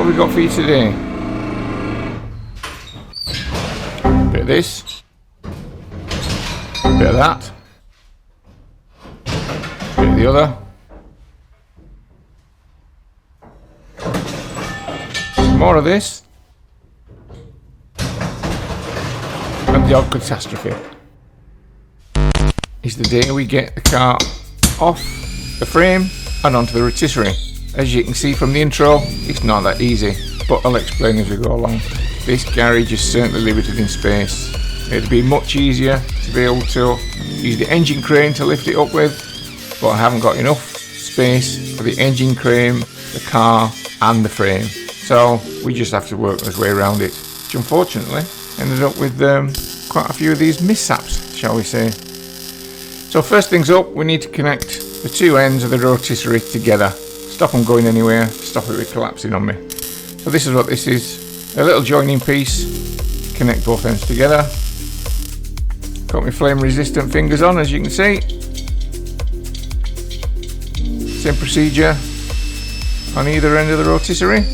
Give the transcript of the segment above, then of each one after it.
have we got for you today? Bit of this. Bit of that. Bit of the other. Some more of this. And the odd catastrophe. Is the day we get the car off the frame and onto the rotisserie. As you can see from the intro, it's not that easy, but I'll explain as we go along. This garage is certainly limited in space. It'd be much easier to be able to use the engine crane to lift it up with, but I haven't got enough space for the engine crane, the car and the frame. So we just have to work our way around it, which unfortunately ended up with quite a few of these mishaps, shall we say. So first things up, we need to connect the two ends of the rotisserie together. Stop them going anywhere, stop it with collapsing on me. So this is what this is, a little joining piece, connect both ends together. Got my flame resistant fingers on, as you can see. Same procedure on either end of the rotisserie.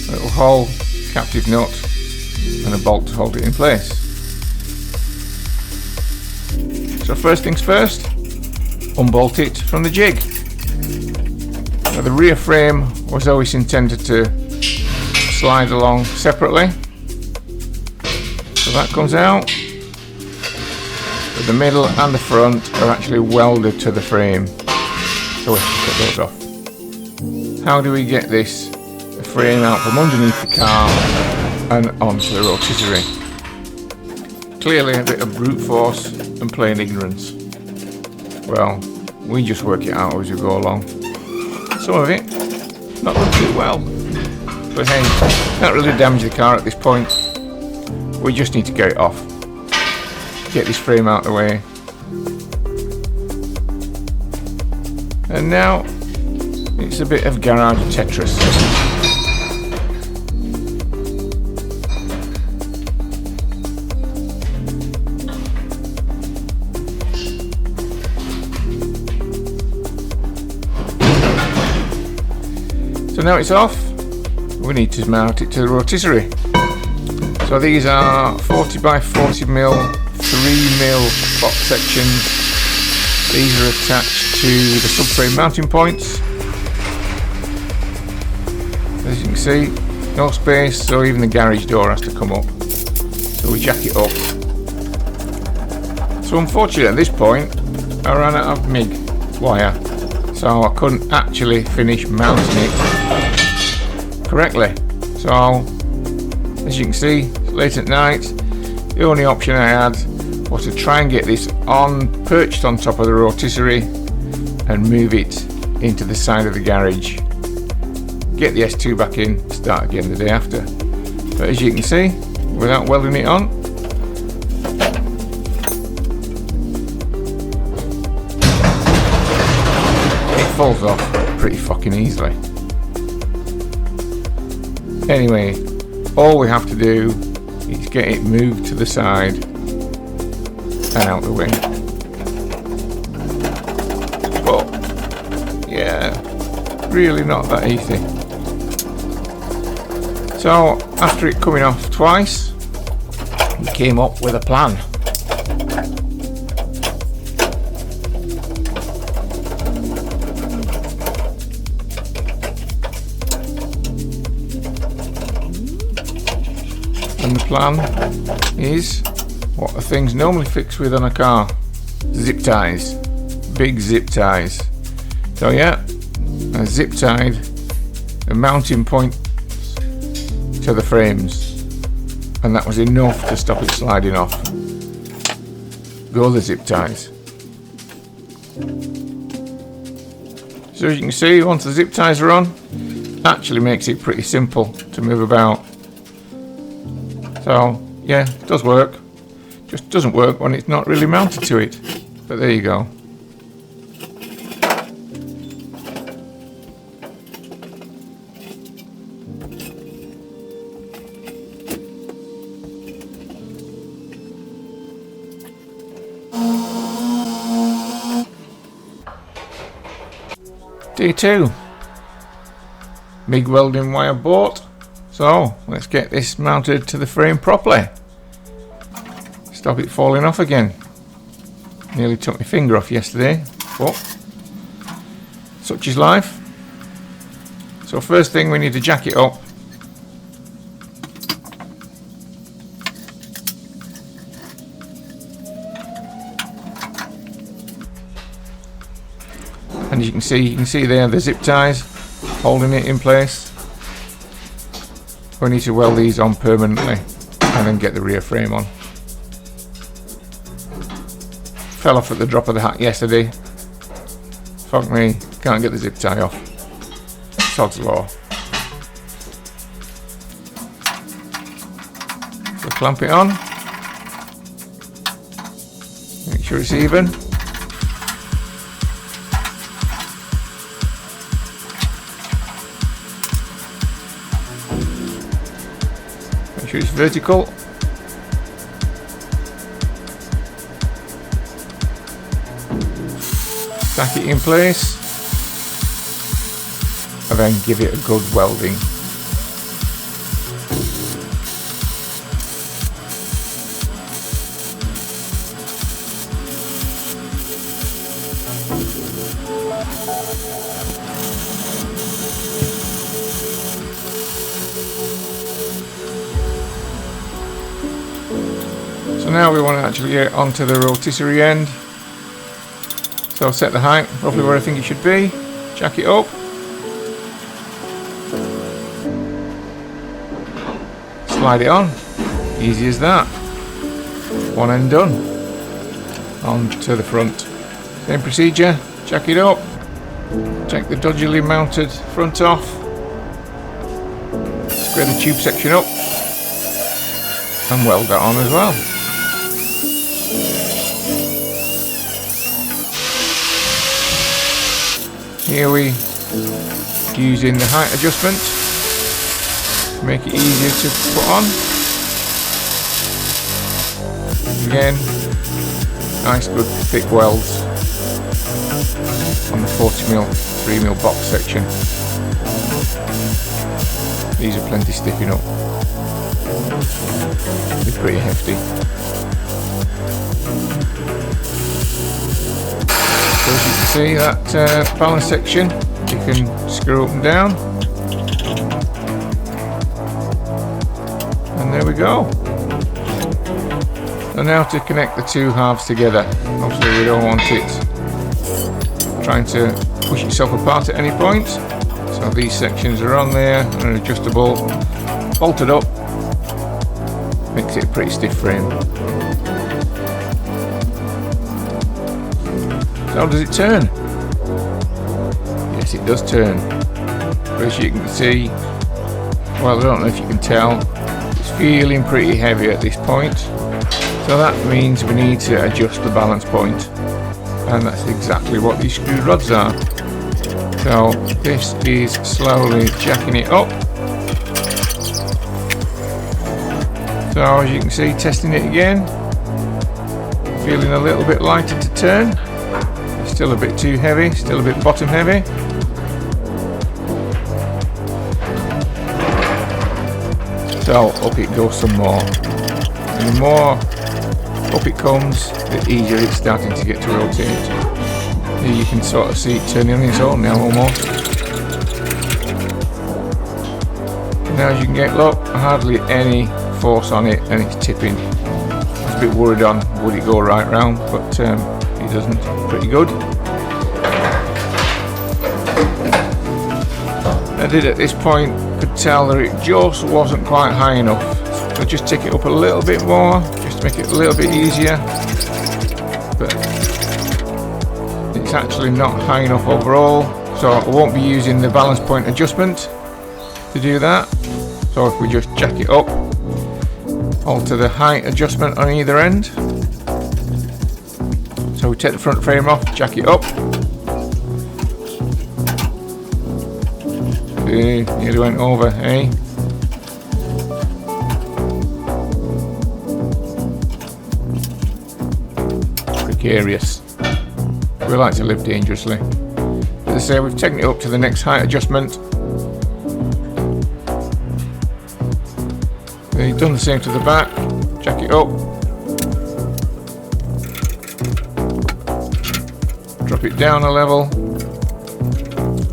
A little hole, captive nut and a bolt to hold it in place. So first things first, unbolt it from the jig. Now the rear frame was always intended to slide along separately. So that comes out. But the middle and the front are actually welded to the frame. So we have to cut those off. How do we get the frame out from underneath the car and onto the rotisserie? Clearly a bit of brute force and plain ignorance. Well, we just work it out as we go along. Some of it not done too well, but hey, not really damage the car at this point. We just need to get it off, get this frame out of the way, and now it's a bit of garage Tetris. So now it's off, we need to mount it to the rotisserie. So these are 40 by 40 mil, 3 mil box sections. These are attached to the subframe mounting points. As you can see, no space, so even the garage door has to come up. So we jack it up. So unfortunately at this point, I ran out of MIG wire. So I couldn't actually finish mounting it correctly. So as you can see, it's late at night. The only option I had was to try and get this perched on top of the rotisserie and move it into the side of the garage. Get the S2 back in, start again the day after. But as you can see, without welding it on, falls off pretty fucking easily. Anyway, all we have to do is get it moved to the side and out the way. But yeah, really not that easy. So after it coming off twice, we came up with a plan. And the plan is what the things normally fixed with on a car: zip ties, big zip ties. So yeah, I zip tied the mounting point to the frames, and that was enough to stop it sliding off. Go the zip ties. So as you can see, once the zip ties are on, it actually makes it pretty simple to move about. So yeah, it does work. Just doesn't work when it's not really mounted to it. But there you go. Day 2. MIG welding wire bought. So let's get this mounted to the frame properly. Stop it falling off again. Nearly took my finger off yesterday, but such is life. So first thing, we need to jack it up. And you can see there the zip ties holding it in place. We need to weld these on permanently and then get the rear frame on. Fell off at the drop of the hat yesterday. Fuck me, can't get the zip tie off. Sod's law. So clamp it on. Make sure it's even. Make sure it's vertical. Stack it in place and then give it a good welding. So now we want to actually get onto the rotisserie end. So I'll set the height roughly where I think it should be, jack it up, slide it on, easy as that, one end done, on to the front. Same procedure, jack it up, take the dodgily mounted front off, square the tube section up, and weld that on as well. Here we using the height adjustment to make it easier to put on. Again, nice good thick welds on the 40mm, 3mm box section. These are plenty stiff enough. They're pretty hefty. So as you can see, that balance section you can screw up and down, and there we go. So now to connect the two halves together. Obviously we don't want it trying to push itself apart at any point, so these sections are on there and are adjustable, bolted up, makes it a pretty stiff frame. How does it turn? Yes, it does turn. But as you can see, well, I don't know if you can tell, it's feeling pretty heavy at this point. So that means we need to adjust the balance point. And that's exactly what these screw rods are. So this is slowly jacking it up. So as you can see, testing it again. Feeling a little bit lighter to turn. Still a bit too heavy, still a bit bottom heavy. So up it goes some more. And the more up it comes, the easier it's starting to get to rotate. Here you can sort of see it turning on its own now almost. And now as you can get, look, hardly any force on it and it's tipping. I was a bit worried on would it go right round, but it doesn't. Pretty good. I did at this point, could tell that it just wasn't quite high enough. So just take it up a little bit more, just to make it a little bit easier. But it's actually not high enough overall, so I won't be using the balance point adjustment to do that. So if we just jack it up, alter the height adjustment on either end. So we take the front frame off, jack it up. Nearly went over, eh? Precarious. We like to live dangerously. As I say, we've taken it up to the next height adjustment. Then you've done the same to the back. Jack it up. Drop it down a level.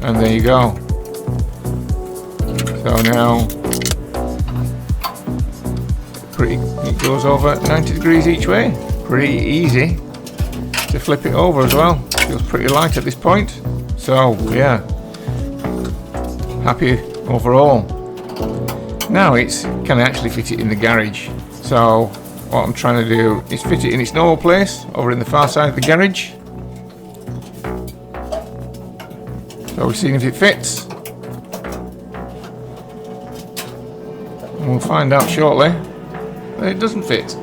And there you go. So now it goes over 90 degrees each way. Pretty easy to flip it over as well. Feels pretty light at this point. So yeah, happy overall. Now can I actually fit it in the garage? So what I'm trying to do is fit it in its normal place over in the far side of the garage. So we're seeing if it fits. And we'll find out shortly that it doesn't fit.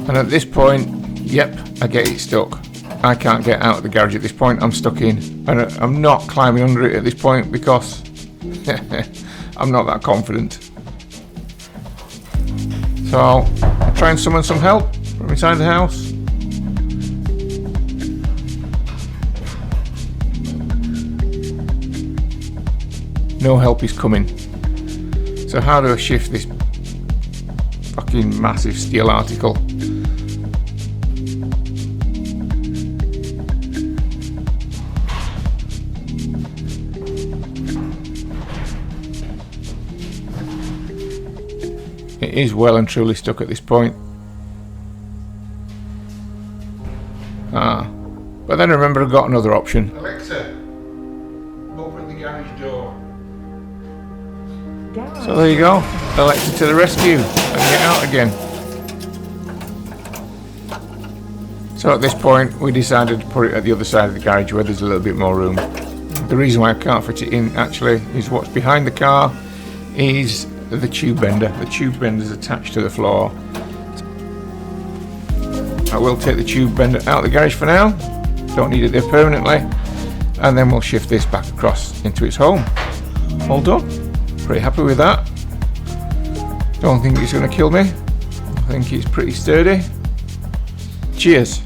And at this point, yep, I get it stuck. I can't get out of the garage at this point. I'm stuck in. And I'm not climbing under it at this point because I'm not that confident. So I'll try and summon some help from inside the house. No help is coming. So how do I shift this fucking massive steel article? It is well and truly stuck at this point. But then I remember I've got another option. Alexa, open the garage door. So there you go. Alexa to the rescue and get out again. So at this point we decided to put it at the other side of the garage where there's a little bit more room. The reason why I can't fit it in actually is what's behind the car is the tube bender. The tube bender is attached to the floor. I will take the tube bender out of the garage for now. Don't need it there permanently. And then we'll shift this back across into its home. All done. Pretty happy with that. Don't think it's going to kill me. I think it's pretty sturdy. Cheers.